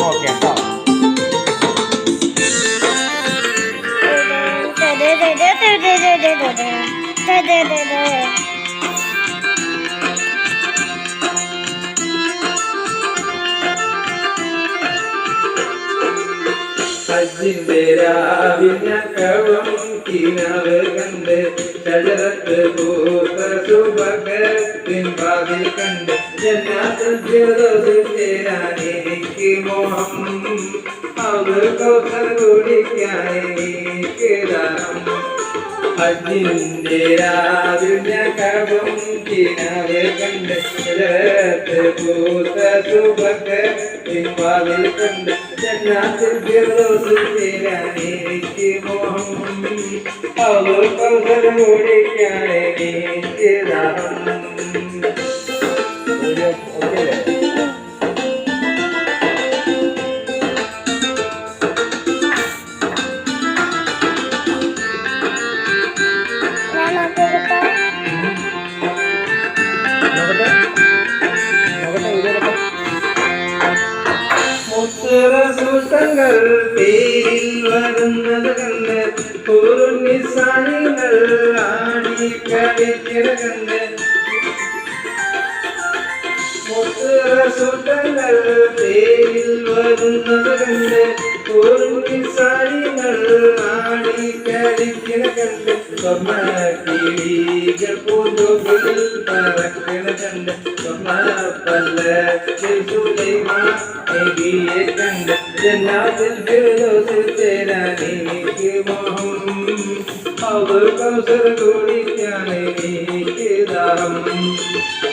Okay കേട്ടോ. ഹജ്ജിന്റെ രാവിനകവും കിനാവ് കണ്ട് ഷജറത്ത് പൂത്ത സുബകത്തിൻ വാതിൽ കണ്ട് ജന്നാത്തുൽ ഫിർദൗസിൽ ചേരാൻ എനിക്ക് മോഹം അത് കൗസർ കുടിക്കാൻ എനിക്ക് ദാഹം ഹജ്ജിന്റെ രാവിനകവും കിനാവ് കണ്ട് ഷജറത്ത് പൂത്ത സുബകത്തിൻ വാതിൽ കണ്ട് ജന്നാത്തുൽ ഫിർദൗസിൽ ചേരാൻ എനിക്ക് മോഹം അത് കൗസർ കുടിക്കാൻ എനിക്ക് ദാഹം. മുത്തറസൂട്ടങ്ങൾ പേരിൽ വരുന്നത് കണ്ട് കുറുനിസാനികൾ ആടിക്കളിക്കണ കണ്ട് മുത്തറസൂട്ടങ്ങൾ പേരിൽ വരുന്നത് കണ്ട് കുറുനിസാനികൾ ആടിക്കളിക്കണ കണ്ട് സ്വർണ്ണക്കിളികൾ പൂന്തുകിൽ പറക്കണ കണ്ട് സ്വർണ്ണപ്പല്ലക്കിൽ സുലൈമാൻ നബിയെ കണ്ട് ജന്നാത്തുൽ ഫിർദൗസിൽ ചേരാൻ എനിക്ക് മോഹം അവർ കൗസർ കുടിക്കാൻ എനിക്ക് ദാഹം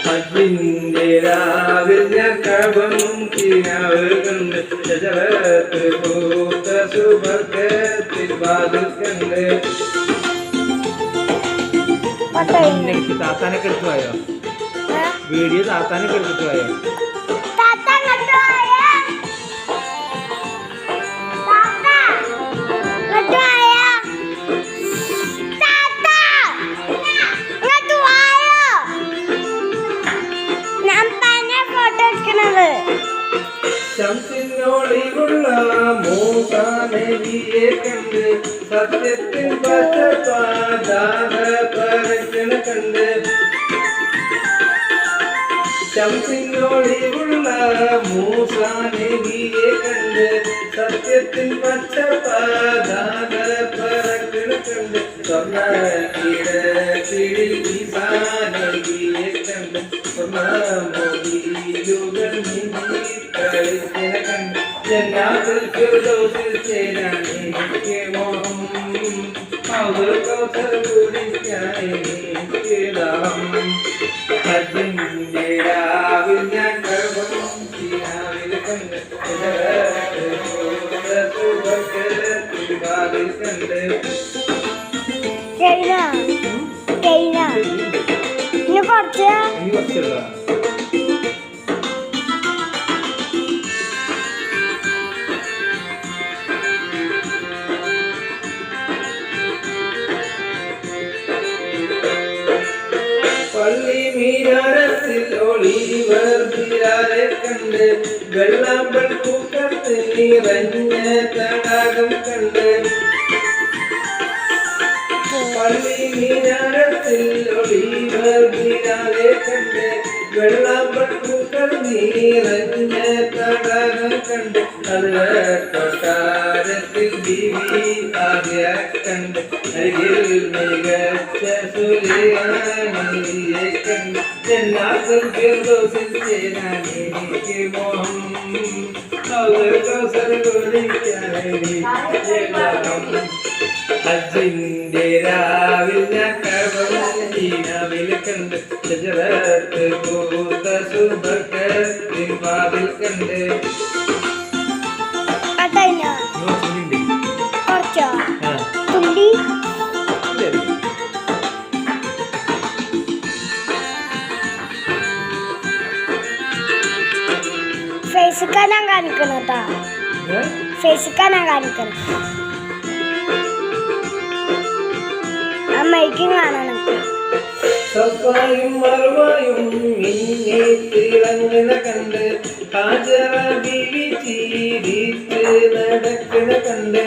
ഹജ്ജിന്റെ രാവിൽ കഅബം കിനാവ് കണ്ട് ഷജറത്ത് പൂത്ത സുബർക്കത്തിൽ വാതിൽ കണ്ട് താത്താനൊക്കെ എടുത്തു പോയോ? വീഡിയോ താത്താനൊക്കെ എടുത്തിട്ട് പോയോ? ശംസിനോളിലുള്ള മൂസാ നബിയെ കണ്ട് സത്യത്തിൻ പച്ചപ്പാദാന പരക്കണ കണ്ട് ശംസിനോളിലുള്ള മൂസാ നബിയെ കണ്ട് സത്യത്തിൻ പച്ചപ്പാദാന പരക്കണ കണ്ട് സ്വർണ്ണക്കിടക്കിളി ഈസാ നബിയെ കണ്ട് സ്വർണ്ണമൊഴിയിലുകൾ കളിക്കണ കണ്ട് ജന്നാത്തുൽ ഫിർദൗസിൽ ചേരാൻ എനിക്ക് മോഹം അവർ കൗസർ കുടിക്കാൻ എനിക്ക് ദാഹം ഹജ്ജിന്റെ രാവിൽ ഞാൻ കഅബം കിനാവിൽ കണ്ട് വാതിൽ കണ്ട് പള്ളി മീനാരത്തിൽ ഒളിവർത്തിരാരെ കണ്ട് വെള്ളാമ്പൽ പൂക്കത്ത് നിറഞ്ഞ തടാകം കണ്ട് പള്ളി മീനാരത്തിൽ ഒളിവർത്തിരാരെ കണ്ട് വെള്ളാമ്പൽ പൂക്കൾ നിറഞ്ഞ തടാകം കണ്ട് കൊട്ടാരത്തിൽ ബീവി ആദ്യ കണ്ട് അരികിൽ മികച്ച സുലൈമാനിയെ കണ്ട് ജന്നാത്തുൽ ഫിർദൗസിൽ ചേരാൻ എനിക്ക് മോഹം അവർ കൗസർ കുടിക്കാൻ എനിക്ക് ദാഹം ഹജ്ജിന്റെ രാവിൽ ഞാൻ കഅബം കിനാവിൽ കണ്ട് ഷജറത്ത് പൂത്ത സുബർക്കത്തിൻ വാതിൽ കണ്ട് ഫേസിക്കാനാ കാണിക്കണം കേട്ടോ, ഫേസിക്കാനാ കാണിക്കണം. ആ മൈക്കും കാണണം. സഫായും മറുവായും മിന്നി തിളങ്ങുന്ന കണ്ട് ഹാജറ ബീവി ചീരിച്ച് നടക്കണ കണ്ട്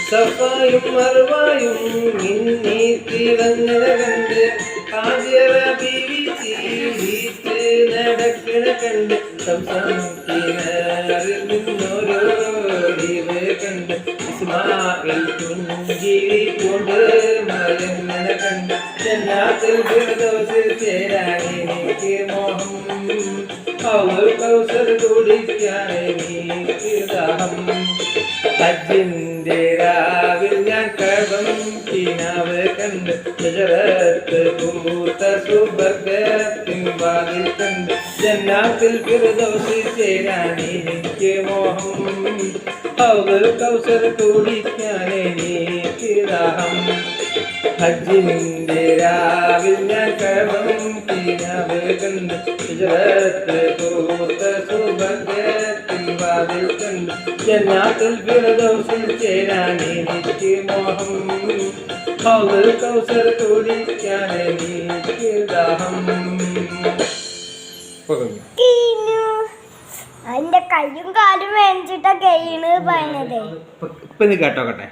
സഫായും മറുവായും മിന്നി തിളങ്ങുന്ന കണ്ട് ഹാജറ ബീവി ചീരിച്ച് നടക്കണ കണ്ട് സംസാരിക്കുന്നോരോരിവ് കണ്ട് ഇസ്മായിൽ പുഞ്ചിരി കൊണ്ട് മലങ്ങനെ കണ്ട് ജന്നാത്തിൽ ഫിർദൗസിൽ ചേരാൻ എനിക്ക് മോഹം ഹൗദുൽ കൗസർ കുടിക്കാൻ എനിക്ക് ദാഹം ഹജ്ജിന്റെ രാവിൽ ഞാൻ കടം കിനാവ് കണ്ട് ഷജറത്ത് പൂത്ത സുബർഗത്തിൻ വാതിൽ കണ്ട് ജന്നാത്തിൽ ഫിർദൗസിൽ ചേരാൻ എനിക്ക് മോഹം ഹൗദുൽ കൗസർ കുടിക്കാൻ എനിക്ക് ദാഹം ഹജ്ജിന്റെ രാവിൽ ഞാൻ കടം കിനാവ് കണ്ട് ഷജറത്ത് പൂത്ത സുബർഗത്തിൻ വാതിൽ കണ്ട് ജന്നാത്തുൽ ഫിർദൗസിൽ ചേരാൻ എനിക്ക് മോഹം ഹൗദുൽ കൗസർ കുടിക്കാൻ എനിക്ക് ദാഹം. അതിന്റെ കയ്യും കാലും വേണിച്ചിട്ടാ കഴിയണ് പറയണതേ. ഇപ്പൊ നീ കേട്ടോക്കട്ടെ.